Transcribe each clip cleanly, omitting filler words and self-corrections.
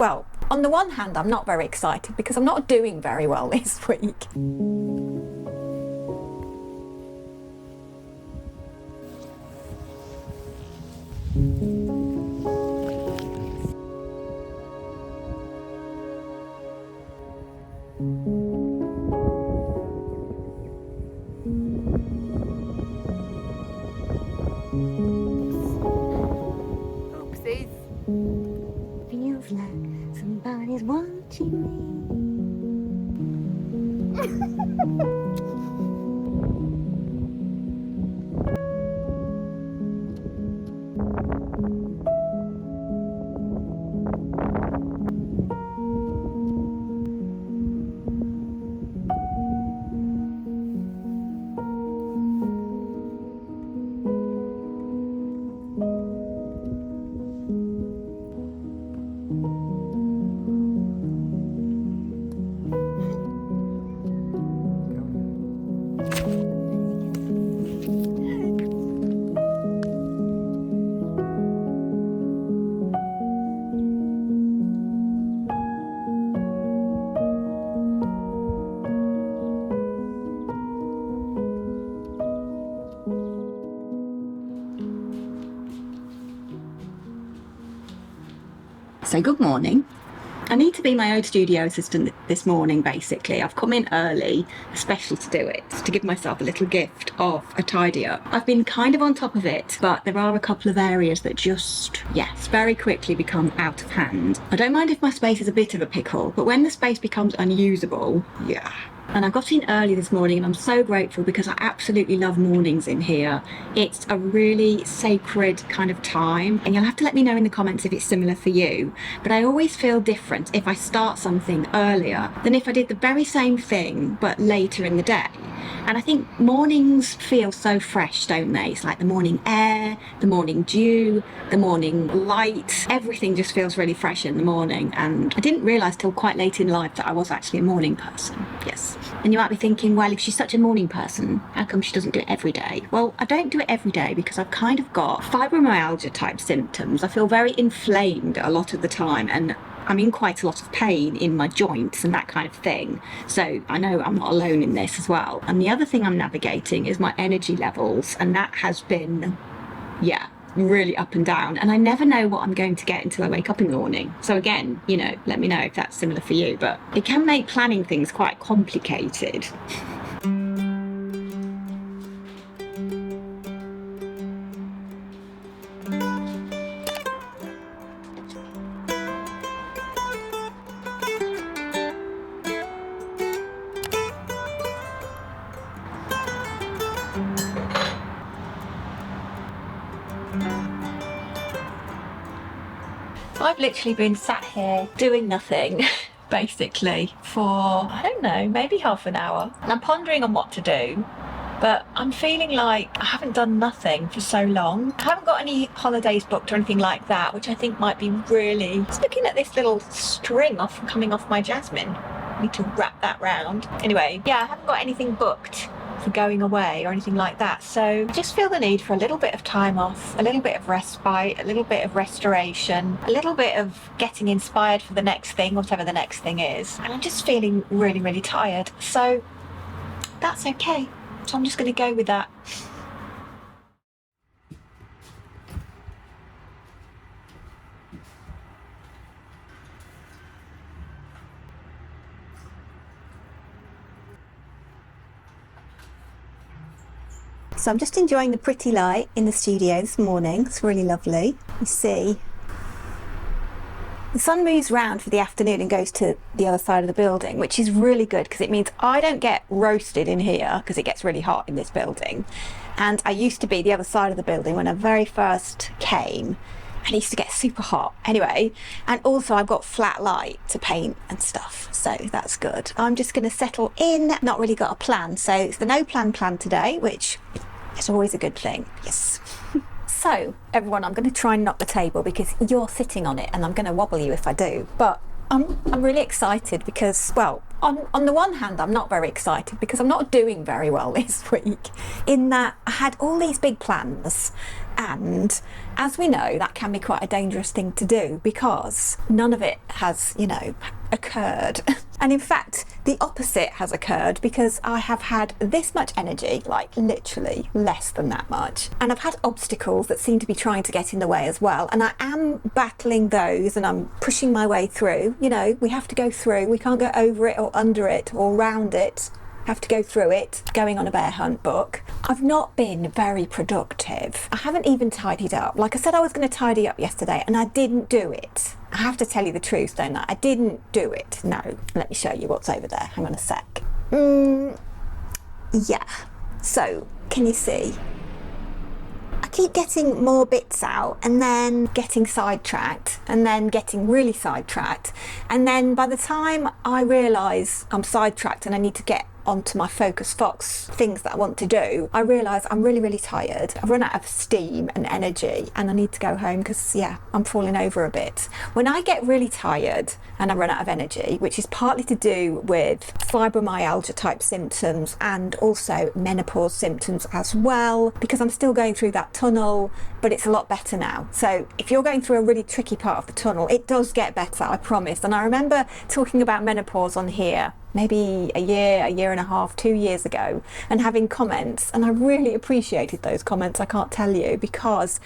well, on the one hand, I'm not very excited because I'm not doing very well this week. Oopsies. Feels like somebody's watching So good morning. I need to be my own studio assistant this morning, basically. I've come in early, especially to do it, to give myself a little gift of a tidy up. I've been kind of on top of it, but there are a couple of areas that just, yes, very quickly become out of hand. I don't mind if my space is a bit of a pickle, but when the space becomes unusable, yeah. And I got in early this morning and I'm so grateful because I absolutely love mornings in here. It's a really sacred kind of time, and you'll have to let me know in the comments if it's similar for you. But I always feel different if I start something earlier than if I did the very same thing but later in the day. And I think mornings feel so fresh, don't they? It's like the morning air, the morning dew, the morning light. Everything just feels really fresh in the morning. And I didn't realise till quite late in life that I was actually a morning person. Yes. And you might be thinking, well, if she's such a morning person, how come she doesn't do it every day? Well, I don't do it every day because I've kind of got fibromyalgia type symptoms. I feel very inflamed a lot of the time, and I'm in quite a lot of pain in my joints and that kind of thing. So I know I'm not alone in this as well. And the other thing I'm navigating is my energy levels, and that has been, yeah, really up and down, and I never know what I'm going to get until I wake up in the morning. So again, you know, let me know if that's similar for you, but it can make planning things quite complicated. I've literally been sat here doing nothing basically for, I don't know, maybe half an hour, and I'm pondering on what to do, but I'm feeling like I haven't done nothing for so long. I haven't got any holidays booked or anything like that, which I think might be really, just looking at this little string coming off my jasmine, I need to wrap that round. Anyway, yeah, I haven't got anything booked for going away or anything like that, so I just feel the need for a little bit of time off, a little bit of respite, a little bit of restoration, a little bit of getting inspired for the next thing, whatever the next thing is. And I'm just feeling really, really tired, so that's okay. So I'm just going to go with that. So I'm just enjoying the pretty light in the studio this morning. It's really lovely. You see, the sun moves round for the afternoon and goes to the other side of the building, which is really good because it means I don't get roasted in here because it gets really hot in this building. And I used to be the other side of the building when I very first came, and it used to get super hot. Anyway, and also I've got flat light to paint and stuff, so that's good. I'm just going to settle in, not really got a plan. So it's the no plan today, which is always a good thing. Yes. So everyone, I'm going to try and knock the table because you're sitting on it and I'm going to wobble you if I do. But I'm really excited because, well, on the one hand, I'm not very excited because I'm not doing very well this week, in that I had all these big plans And as we know, that can be quite a dangerous thing to do because none of it has, occurred. And in fact, the opposite has occurred because I have had this much energy, like literally less than that much. And I've had obstacles that seem to be trying to get in the way as well. And I am battling those and I'm pushing my way through. We have to go through. We can't go over it or under it or round it. Have to go through it. Going on a bear hunt book. I've not been very productive. I haven't even tidied up. Like I said, I was going to tidy up yesterday and I didn't do it. I have to tell you the truth, don't I? I didn't do it. No. Let me show you what's over there. Hang on a sec. Yeah. So, can you see? I keep getting more bits out and then getting sidetracked and then getting really sidetracked. And then by the time I realise I'm sidetracked and I need to get onto my Focus Fox things that I want to do, I realise I'm really, really tired. I've run out of steam and energy and I need to go home because, I'm falling over a bit. When I get really tired and I run out of energy, which is partly to do with fibromyalgia type symptoms and also menopause symptoms as well, because I'm still going through that tunnel, but it's a lot better now. So if you're going through a really tricky part of the tunnel, it does get better, I promise. And I remember talking about menopause on here maybe a year and a half, 2 years ago, and having comments, and I really appreciated those comments, I can't tell you, because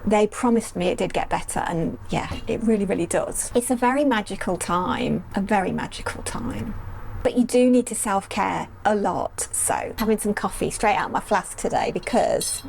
they promised me it did get better, and it really, really does. It's a very magical time, but you do need to self-care a lot. So having some coffee straight out my flask today because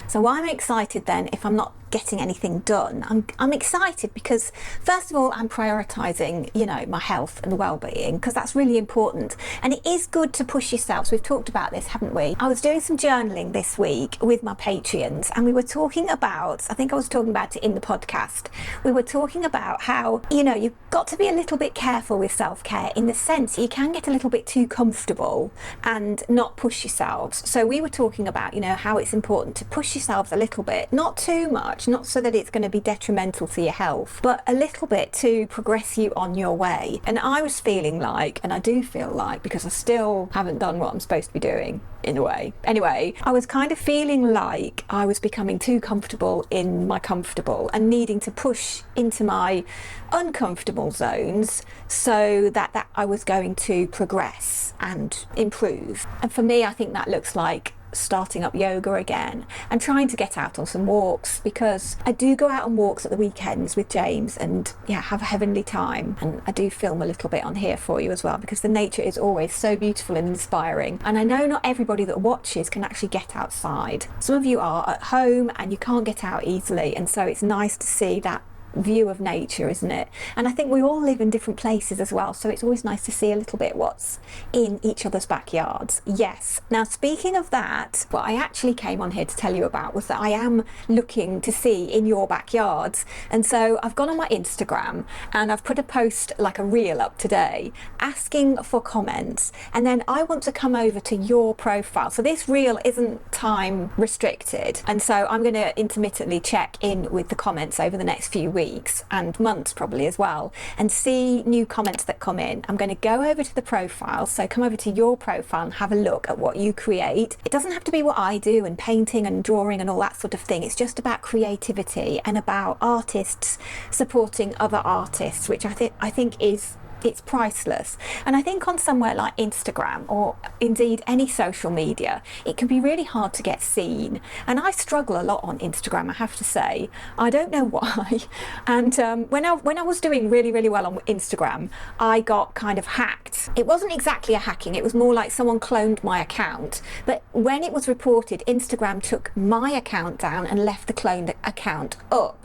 so why I'm excited then if I'm not getting anything done? I'm excited because first of all I'm prioritizing my health and well-being, because that's really important, and it is good to push yourself. So we've talked about this, haven't we? I was doing some journaling this week with my Patreons and we were talking about, I think I was talking about it in the podcast, we were talking about how you've got to be a little bit careful with self-care, in the sense you can get a little bit too comfortable and not push yourselves. So we were talking about how it's important to push yourselves a little bit, not too much, not so that it's going to be detrimental to your health, but a little bit to progress you on your way. And I was feeling like, and I do feel like, because I still haven't done what I'm supposed to be doing in a way. Anyway, I was kind of feeling like I was becoming too comfortable in my comfortable and needing to push into my uncomfortable zones so that I was going to progress and improve. And for me, I think that looks like starting up yoga again and trying to get out on some walks, because I do go out on walks at the weekends with James and have a heavenly time, and I do film a little bit on here for you as well, because the nature is always so beautiful and inspiring, and I know not everybody that watches can actually get outside. Some of you are at home and you can't get out easily, and so it's nice to see that view of nature, isn't it? And I think we all live in different places as well, so it's always nice to see a little bit what's in each other's backyards. Yes. Now, speaking of that, what I actually came on here to tell you about was that I am looking to see in your backyards, and so I've gone on my Instagram and I've put a post, like a reel up today, asking for comments, and then I want to come over to your profile. So this reel isn't time restricted, and so I'm going to intermittently check in with the comments over the next few weeks and months probably as well, and see new comments that come in. I'm going to go over to the profile, so come over to your profile and have a look at what you create. It doesn't have to be what I do and painting and drawing and all that sort of thing. It's just about creativity and about artists supporting other artists, which I think is, it's priceless. And I think on somewhere like Instagram, or indeed any social media, it can be really hard to get seen, and I struggle a lot on Instagram, I have to say. I don't know why. And when I was doing really, really well on Instagram, I got kind of hacked. It wasn't exactly a hacking, it was more like someone cloned my account, but when it was reported, Instagram took my account down and left the cloned account up.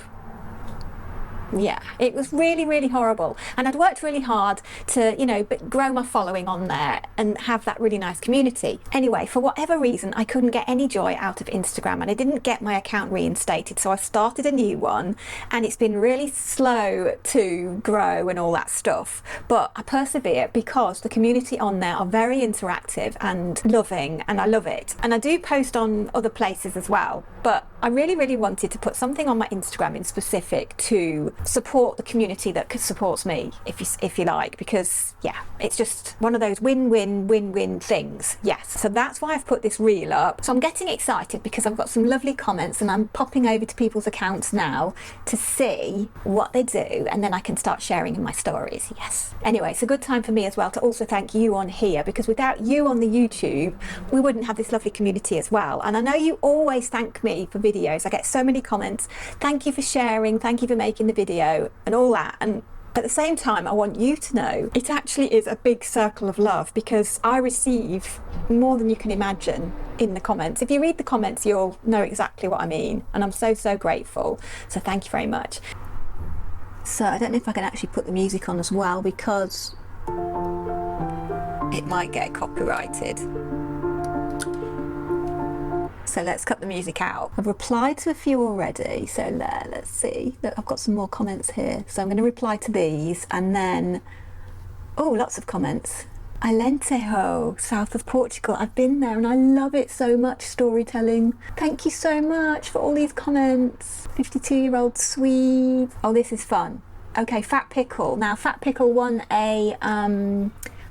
It was really, really horrible, and I'd worked really hard to grow my following on there and have that really nice community. Anyway, for whatever reason, I couldn't get any joy out of Instagram, and I didn't get my account reinstated, so I started a new one, and it's been really slow to grow and all that stuff, but I persevere because the community on there are very interactive and loving, and I love it. And I do post on other places as well, but I really, really wanted to put something on my Instagram in specific to support the community that supports me, if you like, because yeah, it's just one of those win-win things. Yes, so that's why I've put this reel up. So I'm getting excited because I've got some lovely comments, and I'm popping over to people's accounts now to see what they do, and then I can start sharing in my stories. Yes. Anyway, it's a good time for me as well to also thank you on here, because without you on the YouTube, we wouldn't have this lovely community as well. And I know you always thank me for videos. I get so many comments. Thank you for sharing. Thank you for making the video and all that. And at the same time, I want you to know it actually is a big circle of love, because I receive more than you can imagine in the comments. If you read the comments, you'll know exactly what I mean. And I'm so, so grateful. So thank you very much. So I don't know if I can actually put the music on as well, because it might get copyrighted. So let's cut the music out. I've replied to a few already, so let's see. Look, I've got some more comments here. So I'm going to reply to these, and then, oh, lots of comments. Alentejo, south of Portugal. I've been there and I love it so much, storytelling. Thank you so much for all these comments. 52-year-old Swede. Oh, this is fun. Okay, Fat Pickle. Now, Fat Pickle won a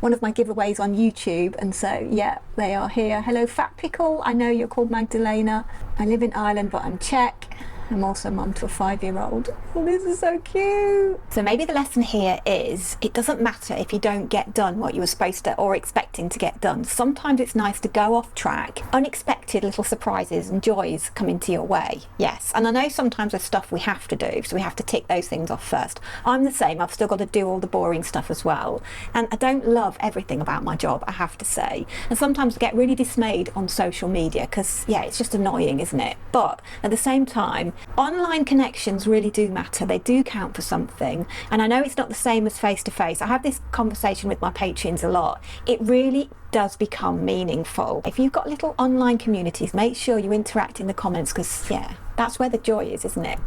one of my giveaways on YouTube, and so yeah, they are here. Hello Fat Pickle, I know you're called Magdalena. I live in Ireland, but I'm Czech. I'm also mum to a 5-year-old. Oh, this is so cute. So maybe the lesson here is it doesn't matter if you don't get done what you were supposed to or expecting to get done. Sometimes it's nice to go off track. Unexpected little surprises and joys come into your way. Yes, and I know sometimes there's stuff we have to do, so we have to tick those things off first. I'm the same. I've still got to do all the boring stuff as well. And I don't love everything about my job, I have to say. And sometimes I get really dismayed on social media because, yeah, it's just annoying, isn't it? But at the same time, online connections really do matter. They do count for something. And I know it's not the same as face-to-face. I have this conversation with my patrons a lot. It really does become meaningful. If you've got little online communities, make sure you interact in the comments, because, yeah, that's where the joy is, isn't it?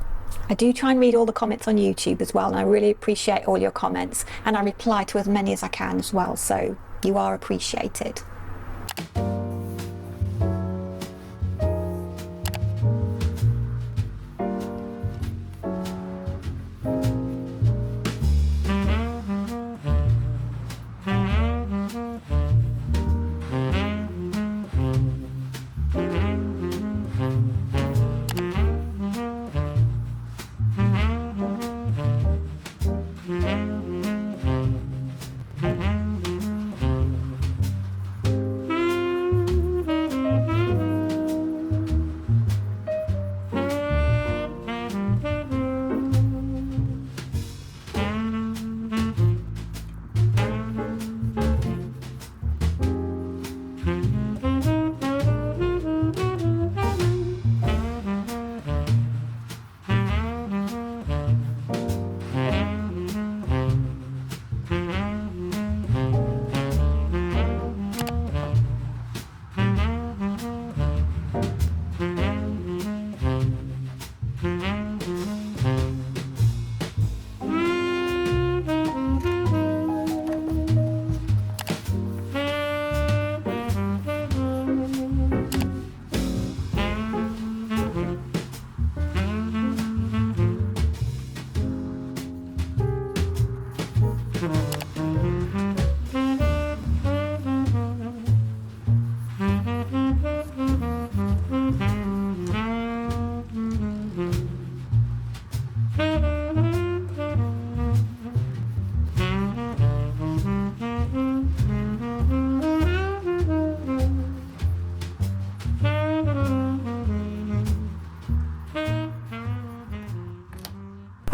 I do try and read all the comments on YouTube as well, and I really appreciate all your comments. And I reply to as many as I can as well, so you are appreciated.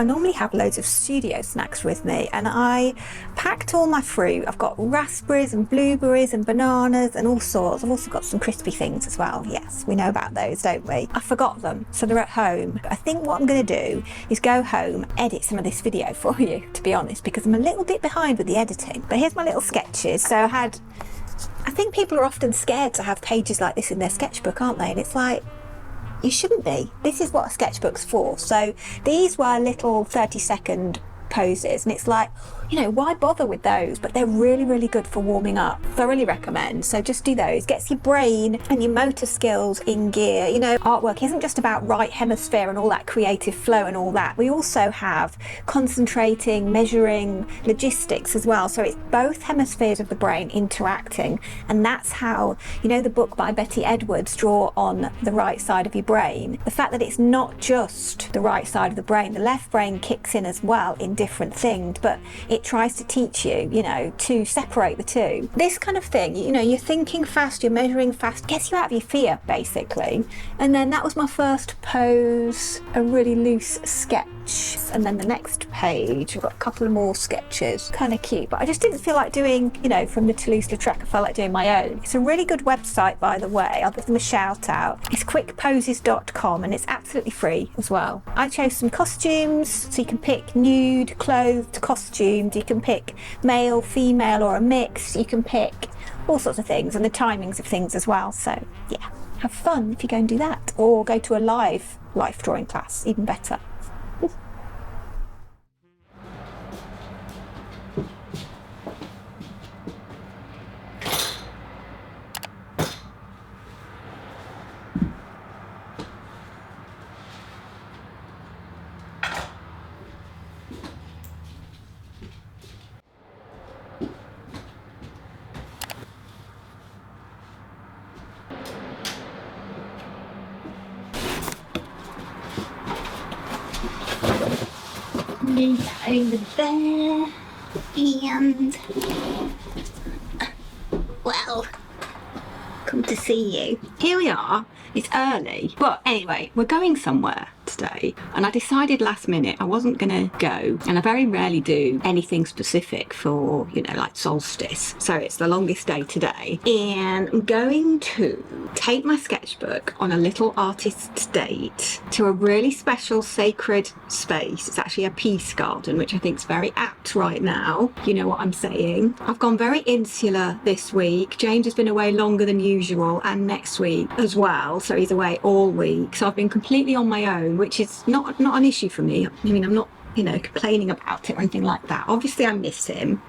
I normally have loads of studio snacks with me, and I packed all my fruit. I've got raspberries and blueberries and bananas and all sorts. I've also got some crispy things as well. Yes, we know about those, don't we? I forgot them, so they're at home. I think what I'm going to do is go home, edit some of this video for you, to be honest, because I'm a little bit behind with the editing. But here's my little sketches. So I think people are often scared to have pages like this in their sketchbook, aren't they? And it's like, you shouldn't be. This is what a sketchbook's for. So these were little 30-second poses, and it's like, you know, why bother with those? But they're really, really good for warming up. Thoroughly recommend. So just do those. Gets your brain and your motor skills in gear. You know, artwork isn't just about right hemisphere and all that creative flow and all that. We also have concentrating, measuring, logistics as well. So it's both hemispheres of the brain interacting. And that's how, you know, the book by Betty Edwards, Draw on the Right Side of Your Brain. The fact that it's not just the right side of the brain, the left brain kicks in as well in different things, but it tries to teach you, you know, to separate the two. This kind of thing, you know, you're thinking fast, you're measuring fast, gets you out of your fear, basically. And then that was my first pose, a really loose sketch. And then the next page, I've got a couple of more sketches, kind of cute, but I just didn't feel like doing, you know, from the Toulouse-Lautrec, I felt like doing my own. It's a really good website, by the way. I'll give them a shout out. It's quickposes.com and it's absolutely free as well. I chose some costumes, so you can pick nude, clothed costumes, you can pick male, female, or a mix, you can pick all sorts of things, and the timings of things as well. So yeah, have fun if you go and do that, or go to a live life drawing class, even better. Over there, and well, come to see you. Here we are. It's early, but anyway, we're going somewhere today, and I decided last minute I wasn't gonna go, and I very rarely do anything specific for, you know, like solstice, so it's the longest day today, and I'm going to take my sketchbook on a little artist's date to a really special sacred space. It's actually a peace garden, which I think is very apt right now. You know what I'm saying. I've gone very insular this week. James has been away longer than usual, and next week as well, so he's away all week, so I've been completely on my own, which is not an issue for me. I mean, I'm not, you know, complaining about it or anything like that. Obviously I miss him,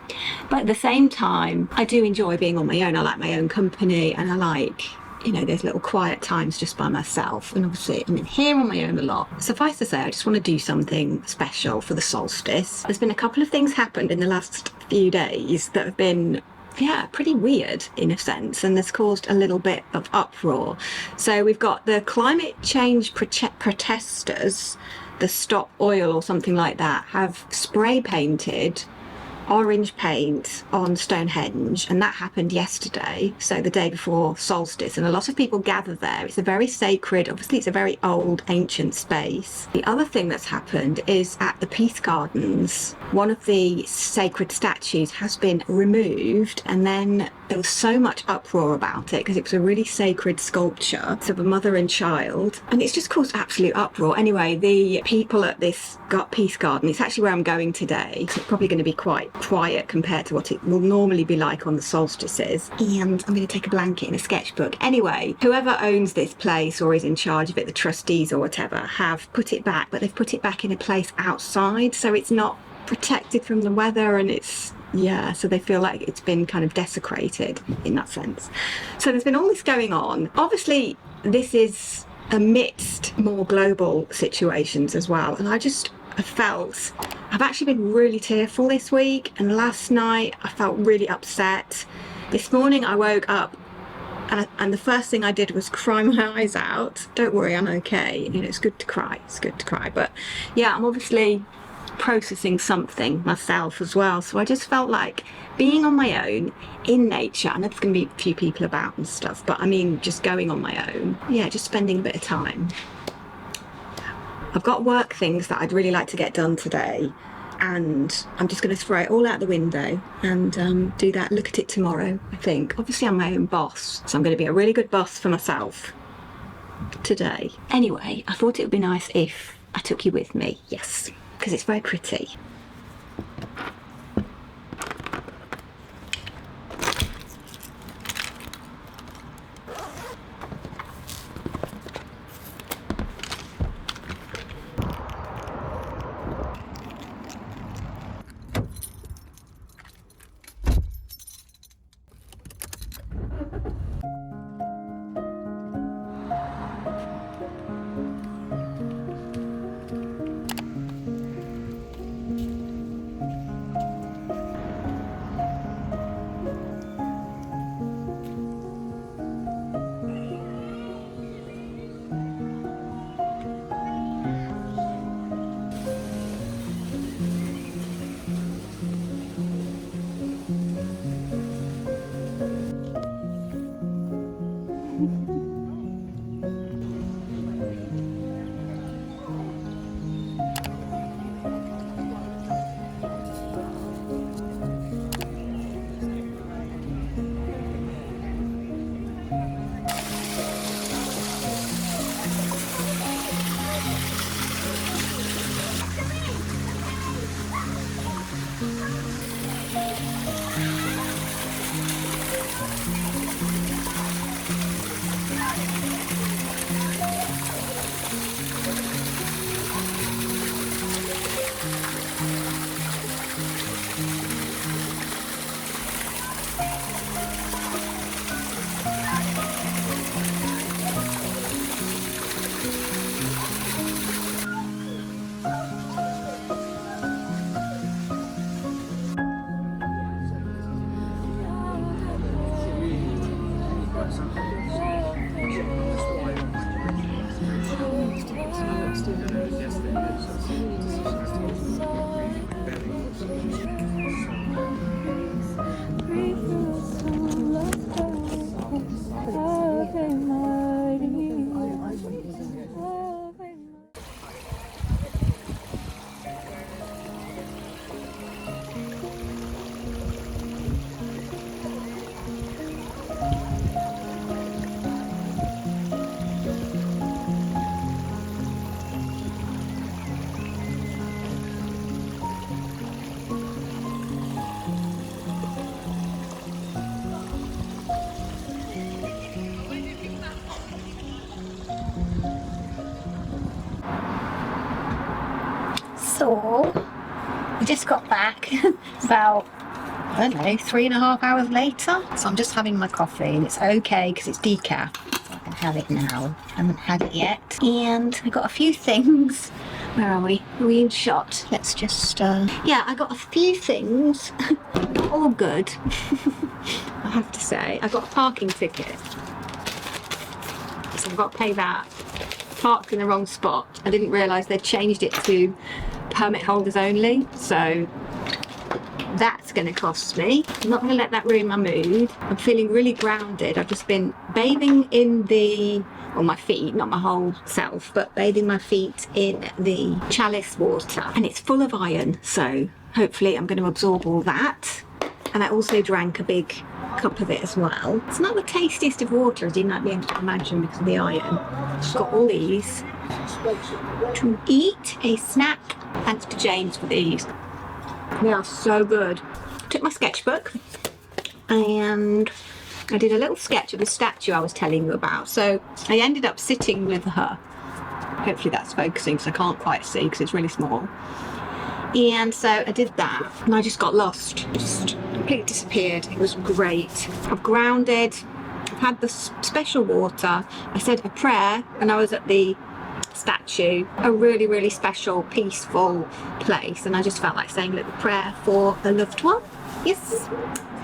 but at the same time I do enjoy being on my own. I like my own company, and I like, you know, there's little quiet times just by myself, and obviously I'm in here on my own a lot. Suffice to say, I just want to do something special for the solstice. There's been a couple of things happened in the last few days that have been, yeah, pretty weird in a sense, and this caused a little bit of uproar. So we've got the climate change protesters, the Stop Oil or something like that, have spray painted orange paint on Stonehenge, and that happened yesterday, so the day before solstice, and a lot of people gather there. It's a very sacred, obviously it's a very old ancient space. The other thing that's happened is at the Peace Gardens, one of the sacred statues has been removed, and then there was so much uproar about it because it was a really sacred sculpture of a mother and child, and it's just caused absolute uproar. Anyway, the people at this Peace Garden, it's actually where I'm going today, so it's probably going to be quite quiet compared to what it will normally be like on the solstices, and I'm going to take a blanket and a sketchbook. Anyway, whoever owns this place or is in charge of it, the trustees or whatever, have put it back, but they've put it back in a place outside, so it's not protected from the weather, and it's, yeah, so they feel like it's been kind of desecrated in that sense. So there's been all this going on. Obviously this is amidst more global situations as well, and I've actually been really tearful this week, and last night I felt really upset. This morning I woke up and the first thing I did was cry my eyes out. Don't worry, I'm okay. You know, it's good to cry, but yeah, I'm obviously processing something myself as well, so I just felt like being on my own in nature. I know there's going to be a few people about and stuff, but I mean just going on my own, yeah, just spending a bit of time. I've got work things that I'd really like to get done today, and I'm just going to throw it all out the window and do that, look at it tomorrow, I think. Obviously I'm my own boss, so I'm going to be a really good boss for myself today. Anyway, I thought it would be nice if I took you with me, yes, because it's very pretty. all, I just got back about, I don't know, 3.5 hours later. So I'm just having my coffee, and it's okay because it's decaf. So I can have it now. I haven't had it yet. And I got a few things. Where are we? Are we in shot? Let's just, yeah, I got a few things. All good. I have to say. I got a parking ticket. So I've got to pay that. Parked in the wrong spot. I didn't realise they'd changed it to permit holders only. So that's going to cost me. I'm not going to let that ruin my mood. I'm feeling really grounded. I've just been bathing in the, well, my feet, not my whole self, but bathing my feet in the chalice water. And it's full of iron, so hopefully I'm going to absorb all that. And I also drank a big cup of it as well. It's not the tastiest of water, as you might be able to imagine, because of the iron. I've got all these to eat a snack. Thanks to James for these. They are so good. Took my sketchbook and I did a little sketch of the statue I was telling you about. So I ended up sitting with her. Hopefully that's focusing because I can't quite see because it's really small. And so I did that and I just got lost. Just completely disappeared. It was great. I've grounded. I've had the special water. I said a prayer when I was at the statue. A really, really special, peaceful place. And I just felt like saying a little prayer for a loved one. Yes.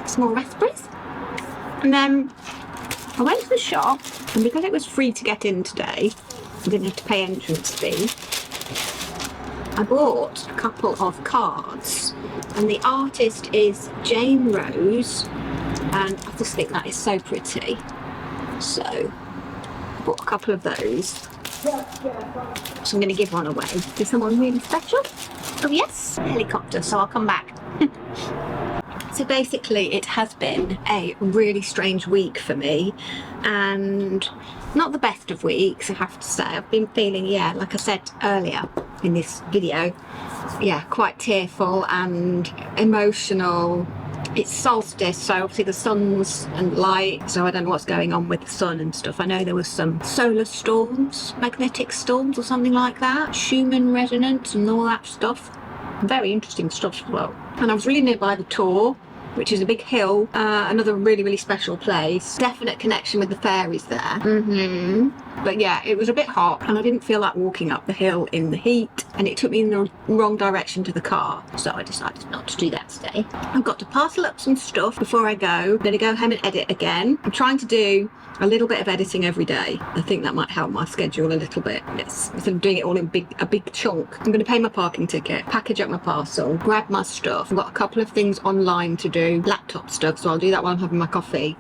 Some more raspberries. And then I went to the shop, and because it was free to get in today, I didn't have to pay entrance fee. I bought a couple of cards, and the artist is Jane Rose, and I just think that is so pretty. So I bought a couple of those. So I'm going to give one away to someone really special. Oh yes, helicopter, so I'll come back. So basically it has been a really strange week for me, and not the best of weeks, I have to say. I've been feeling, yeah, like I said earlier in this video, yeah, quite tearful and emotional. It's solstice, so obviously the sun's and light, so I don't know what's going on with the sun and stuff. I know there was some solar storms, magnetic storms or something like that, Schumann resonance and all that stuff. Very interesting stuff as well. And I was really nearby the Tor, which is a big hill, another really, really special place. Definite connection with the fairies there. But yeah, it was a bit hot and I didn't feel like walking up the hill in the heat, and it took me in the wrong direction to the car, so I decided not to do that today. I've got to parcel up some stuff before I go. I'm going to go home and edit again. I'm trying to do a little bit of editing every day. I think that might help my schedule a little bit. Yes, instead of doing it all in a big chunk. I'm going to pay my parking ticket, package up my parcel, grab my stuff. I've got a couple of things online to do, laptop stuff, so I'll do that while I'm having my coffee.